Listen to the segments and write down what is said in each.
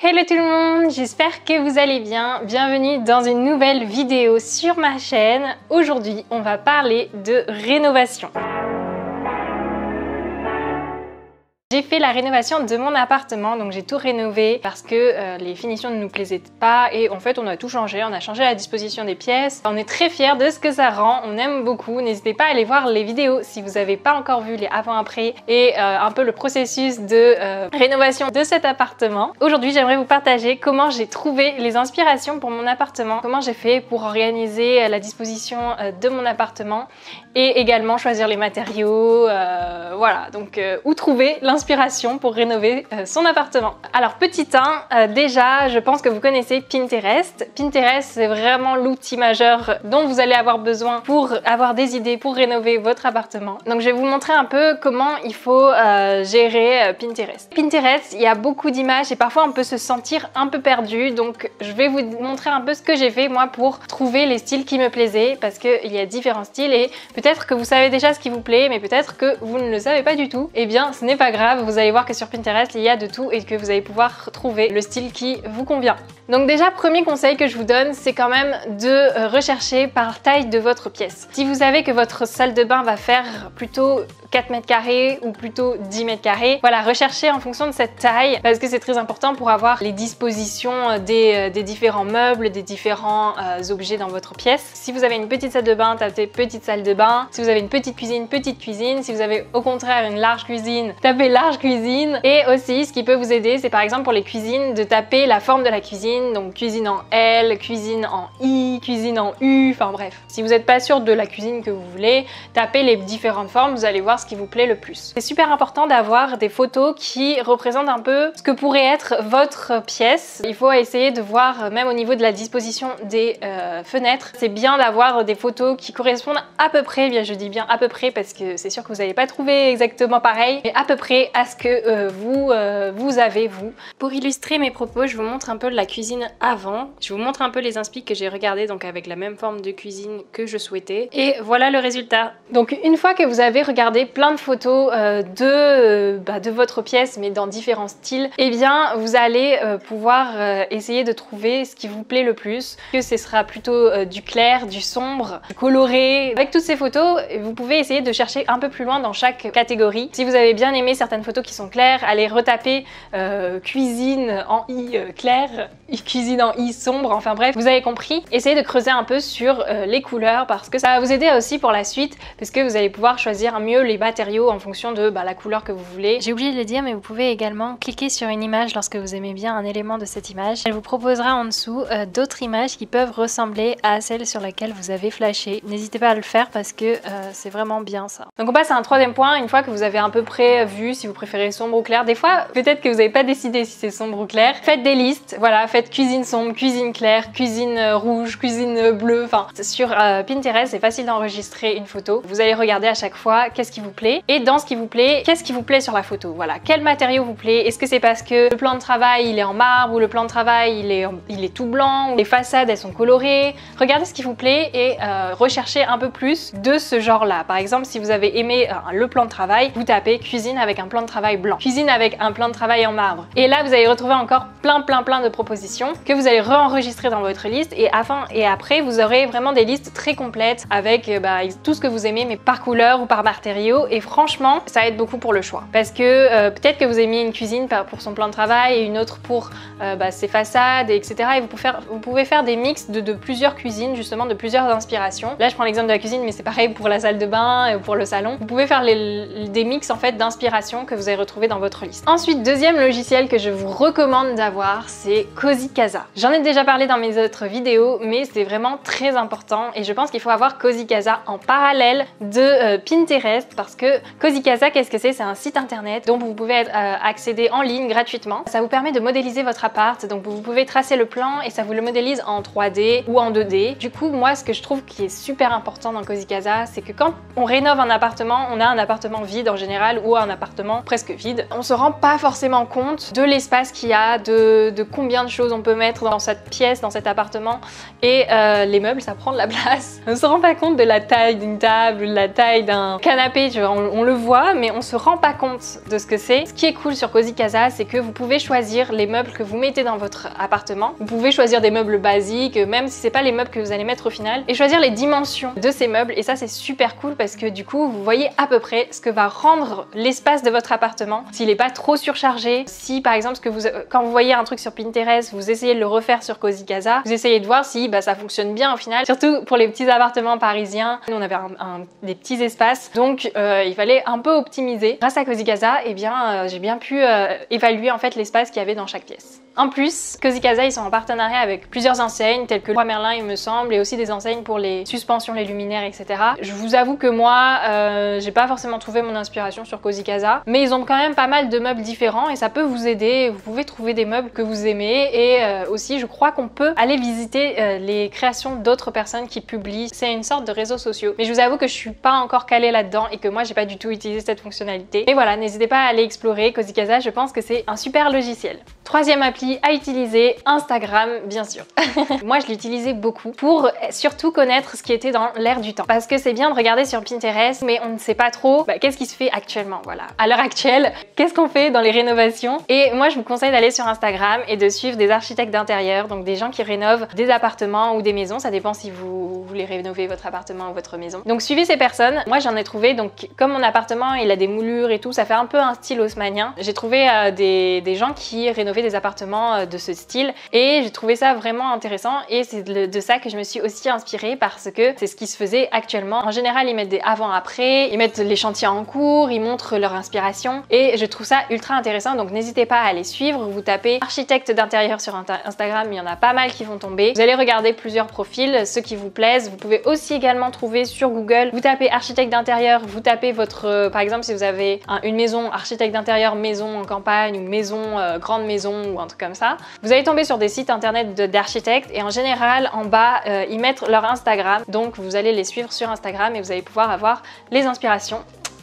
Hello tout le monde, j'espère que vous allez bien. Bienvenue dans une nouvelle vidéo sur ma chaîne. Aujourd'hui, on va parler de rénovation. J'ai fait la rénovation de mon appartement, donc j'ai tout rénové parce que les finitions ne nous plaisaient pas et en fait on a tout changé, on a changé la disposition des pièces. On est très fiers de ce que ça rend, on aime beaucoup. N'hésitez pas à aller voir les vidéos si vous n'avez pas encore vu les avant-après et un peu le processus de rénovation de cet appartement. Aujourd'hui j'aimerais vous partager comment j'ai trouvé les inspirations pour mon appartement, comment j'ai fait pour organiser la disposition de mon appartement et également choisir les matériaux, voilà, donc où trouver l'inspiration pour rénover son appartement. Alors petit 1, déjà je pense que vous connaissez Pinterest. Pinterest c'est vraiment l'outil majeur dont vous allez avoir besoin pour avoir des idées pour rénover votre appartement. Donc je vais vous montrer un peu comment il faut gérer Pinterest. Pinterest, il y a beaucoup d'images et parfois on peut se sentir un peu perdu, donc je vais vous montrer un peu ce que j'ai fait moi pour trouver les styles qui me plaisaient, parce qu'il y a différents styles et peut-être que vous savez déjà ce qui vous plaît, mais peut-être que vous ne le savez pas du tout. Eh bien ce n'est pas grave. Vous allez voir que sur Pinterest il y a de tout et que vous allez pouvoir trouver le style qui vous convient. Donc déjà, premier conseil que je vous donne, c'est quand même de rechercher par taille de votre pièce. Si vous savez que votre salle de bain va faire plutôt 4 mètres carrés ou plutôt 10 mètres carrés, voilà, recherchez en fonction de cette taille parce que c'est très important pour avoir les dispositions des différents meubles, des différents objets dans votre pièce. Si vous avez une petite salle de bain, tapez petite salle de bain. Si vous avez une petite cuisine, petite cuisine. Si vous avez au contraire une large cuisine, tapez large cuisine. Et aussi, ce qui peut vous aider, c'est par exemple pour les cuisines de taper la forme de la cuisine, donc cuisine en L, cuisine en I, cuisine en U, enfin bref. Si vous n'êtes pas sûr de la cuisine que vous voulez, tapez les différentes formes, vous allez voir ce qui vous plaît le plus. C'est super important d'avoir des photos qui représentent un peu ce que pourrait être votre pièce. Il faut essayer de voir, même au niveau de la disposition des fenêtres, c'est bien d'avoir des photos qui correspondent à peu près, bien je dis bien à peu près parce que c'est sûr que vous n'allez pas trouver exactement pareil, mais à peu près à ce que vous avez vous. Pour illustrer mes propos, je vous montre un peu la cuisine avant. Je vous montre un peu les inspi que j'ai regardés, donc avec la même forme de cuisine que je souhaitais. Et voilà le résultat. Donc une fois que vous avez regardé plein de photos de votre pièce, mais dans différents styles, eh bien vous allez pouvoir essayer de trouver ce qui vous plaît le plus. Que ce sera plutôt du clair, du sombre, du coloré. Avec toutes ces photos, vous pouvez essayer de chercher un peu plus loin dans chaque catégorie. Si vous avez bien aimé certaines photos qui sont claires, allez retaper cuisine en I clair, cuisine en I sombre, enfin bref, vous avez compris. Essayez de creuser un peu sur les couleurs parce que ça va vous aider aussi pour la suite, parce que vous allez pouvoir choisir mieux les matériaux en fonction de la couleur que vous voulez. J'ai oublié de le dire, mais vous pouvez également cliquer sur une image lorsque vous aimez bien un élément de cette image. Elle vous proposera en dessous d'autres images qui peuvent ressembler à celle sur laquelle vous avez flashé. N'hésitez pas à le faire parce que c'est vraiment bien ça. Donc on passe à un troisième point. Une fois que vous avez à peu près vu si vous préférez sombre ou clair, des fois peut-être que vous n'avez pas décidé si c'est sombre ou clair, faites des listes, voilà, faites cuisine sombre, cuisine claire, cuisine rouge, cuisine bleue, enfin sur Pinterest c'est facile d'enregistrer une photo. Vous allez regarder à chaque fois qu'est-ce qui vous plaît et dans ce qui vous plaît, qu'est-ce qui vous plaît sur la photo, voilà, quel matériau vous plaît. Est-ce que c'est parce que le plan de travail il est en marbre ou le plan de travail il est tout blanc, ou les façades elles sont colorées. Regardez ce qui vous plaît et recherchez un peu plus de ce genre là. Par exemple, si vous avez aimé le plan de travail, vous tapez cuisine avec un plan de travail blanc, cuisine avec un plan de travail en marbre, et là vous allez retrouver encore plein de propositions que vous allez re-enregistrer dans votre liste et après vous aurez vraiment des listes très complètes avec tout ce que vous aimez, mais par couleur ou par matériau. Et franchement ça aide beaucoup pour le choix parce que peut-être que vous aimez une cuisine pour son plan de travail et une autre pour ses façades, etc. et vous pouvez faire des mix de plusieurs cuisines, justement de plusieurs inspirations. Là je prends l'exemple de la cuisine, mais c'est pareil pour la salle de bain et pour le salon. Vous pouvez faire des mix en fait d'inspiration que vous allez retrouver dans votre liste. Ensuite, deuxième logiciel que je vous recommande d'avoir, c'est Cozy Casa. J'en ai déjà parlé dans mes autres vidéos, mais c'est vraiment très important et je pense qu'il faut avoir Cozy Casa en parallèle de Pinterest parce que Cozy Casa, qu'est-ce que c'est? C'est un site internet dont vous pouvez accéder en ligne gratuitement. Ça vous permet de modéliser votre appart, donc vous pouvez tracer le plan et ça vous le modélise en 3D ou en 2D. Du coup, moi, ce que je trouve qui est super important dans Cozy Casa, c'est que quand on rénove un appartement, on a un appartement vide en général ou un appartement presque vide. On se rend pas forcément compte de l'espace qu'il y a, de combien de choses on peut mettre dans cette pièce, dans cet appartement, et les meubles, ça prend de la place. On se rend pas compte de la taille d'une table, de la taille d'un canapé, tu vois, on le voit, mais on se rend pas compte de ce que c'est. Ce qui est cool sur Cozy Casa, c'est que vous pouvez choisir les meubles que vous mettez dans votre appartement. Vous pouvez choisir des meubles basiques, même si c'est pas les meubles que vous allez mettre au final, et choisir les dimensions de ces meubles. Et ça, c'est super cool parce que du coup, vous voyez à peu près ce que va rendre l'espace de votre appartement, s'il est pas trop surchargé. Si par exemple, quand vous voyez un truc sur Pinterest, vous essayez de le refaire sur Cozy Casa, vous essayez de voir si ça fonctionne bien au final. Surtout pour les petits appartements parisiens, nous on avait des petits espaces, donc il fallait un peu optimiser. Grâce à Cozy Casa, eh bien, j'ai bien pu évaluer en fait l'espace qu'il y avait dans chaque pièce. En plus, Cozy Casa, ils sont en partenariat avec plusieurs enseignes, telles que Leroy Merlin, il me semble, et aussi des enseignes pour les suspensions, les luminaires, etc. Je vous avoue que moi, j'ai pas forcément trouvé mon inspiration sur Cozy Casa, mais ils ont quand même pas mal de meubles différents et ça peut vous aider. Vous pouvez trouver des meubles que vous aimez et aussi, je crois qu'on peut aller visiter les créations d'autres personnes qui publient. C'est une sorte de réseaux sociaux. Mais je vous avoue que je suis pas encore calée là-dedans et que moi, j'ai pas du tout utilisé cette fonctionnalité. Mais voilà, n'hésitez pas à aller explorer Cozy Casa, je pense que c'est un super logiciel. Troisième appli à utiliser, Instagram bien sûr. Moi je l'utilisais beaucoup pour surtout connaître ce qui était dans l'air du temps. Parce que c'est bien de regarder sur Pinterest mais on ne sait pas trop qu'est-ce qui se fait actuellement. Voilà. À l'heure actuelle, qu'est-ce qu'on fait dans les rénovations? Et moi je vous conseille d'aller sur Instagram et de suivre des architectes d'intérieur, donc des gens qui rénovent des appartements ou des maisons, ça dépend si vous voulez rénover votre appartement ou votre maison. Donc suivez ces personnes. Moi j'en ai trouvé, donc comme mon appartement il a des moulures et tout, ça fait un peu un style haussmannien. J'ai trouvé des gens qui rénovaient des appartements de ce style et j'ai trouvé ça vraiment intéressant et c'est de ça que je me suis aussi inspirée parce que c'est ce qui se faisait actuellement. En général ils mettent des avant-après, ils mettent les chantiers en cours, ils montrent leur inspiration et je trouve ça ultra intéressant, donc n'hésitez pas à les suivre. Vous tapez architecte d'intérieur sur Instagram, il y en a pas mal qui vont tomber. Vous allez regarder plusieurs profils, ceux qui vous plaisent. Vous pouvez aussi également trouver sur Google, vous tapez architecte d'intérieur, vous tapez votre, par exemple si vous avez une maison architecte d'intérieur, maison en campagne ou maison, grande maison ou un truc comme ça, vous allez tomber sur des sites internet d'architectes et en général en bas ils mettent leur Instagram, donc vous allez les suivre sur Instagram et vous allez pouvoir avoir les inspirations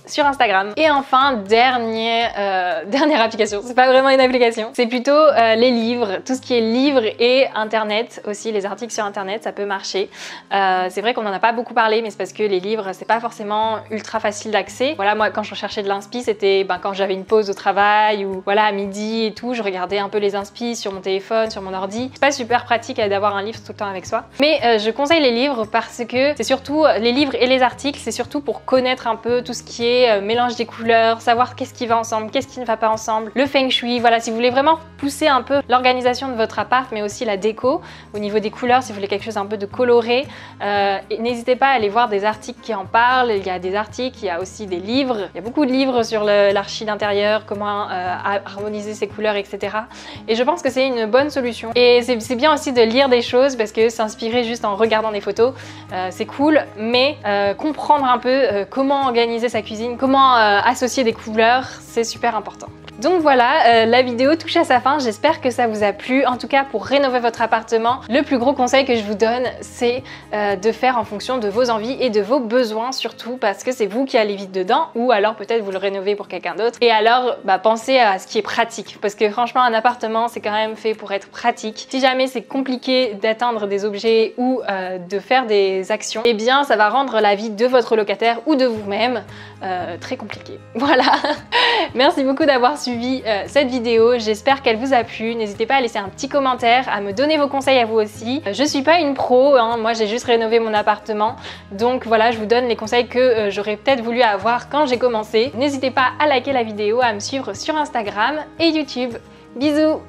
sur Instagram. Et enfin, dernière application, c'est pas vraiment une application, c'est plutôt les livres, tout ce qui est livres et internet aussi, les articles sur internet, ça peut marcher. C'est vrai qu'on en a pas beaucoup parlé, mais c'est parce que les livres, c'est pas forcément ultra facile d'accès. Voilà, moi quand je recherchais de l'inspi, c'était quand j'avais une pause au travail ou voilà à midi et tout, je regardais un peu les inspi sur mon téléphone, sur mon ordi. C'est pas super pratique d'avoir un livre tout le temps avec soi. Mais je conseille les livres parce que c'est surtout, les livres et les articles, c'est surtout pour connaître un peu tout ce qui est mélange des couleurs, savoir qu'est-ce qui va ensemble, qu'est-ce qui ne va pas ensemble, le feng shui, voilà, si vous voulez vraiment pousser un peu l'organisation de votre appart, mais aussi la déco, au niveau des couleurs, si vous voulez quelque chose un peu de coloré, n'hésitez pas à aller voir des articles qui en parlent. Il y a des articles, il y a aussi des livres, il y a beaucoup de livres sur l'archi d'intérieur, comment harmoniser ses couleurs, etc. Et je pense que c'est une bonne solution. Et c'est bien aussi de lire des choses parce que s'inspirer juste en regardant des photos, c'est cool, mais comprendre un peu comment organiser sa cuisine, comment associer des couleurs, c'est super important. Donc voilà, la vidéo touche à sa fin, j'espère que ça vous a plu. En tout cas, pour rénover votre appartement, le plus gros conseil que je vous donne, c'est de faire en fonction de vos envies et de vos besoins surtout, parce que c'est vous qui allez vite dedans, ou alors peut-être vous le rénovez pour quelqu'un d'autre. Et alors, pensez à ce qui est pratique, parce que franchement, un appartement, c'est quand même fait pour être pratique. Si jamais c'est compliqué d'atteindre des objets ou de faire des actions, eh bien, ça va rendre la vie de votre locataire ou de vous-même très compliquée. Voilà. Merci beaucoup d'avoir suivi cette vidéo, j'espère qu'elle vous a plu. N'hésitez pas à laisser un petit commentaire, à me donner vos conseils à vous aussi. Je suis pas une pro, hein, moi j'ai juste rénové mon appartement, donc voilà, je vous donne les conseils que j'aurais peut-être voulu avoir quand j'ai commencé. N'hésitez pas à liker la vidéo, à me suivre sur Instagram et YouTube. Bisous!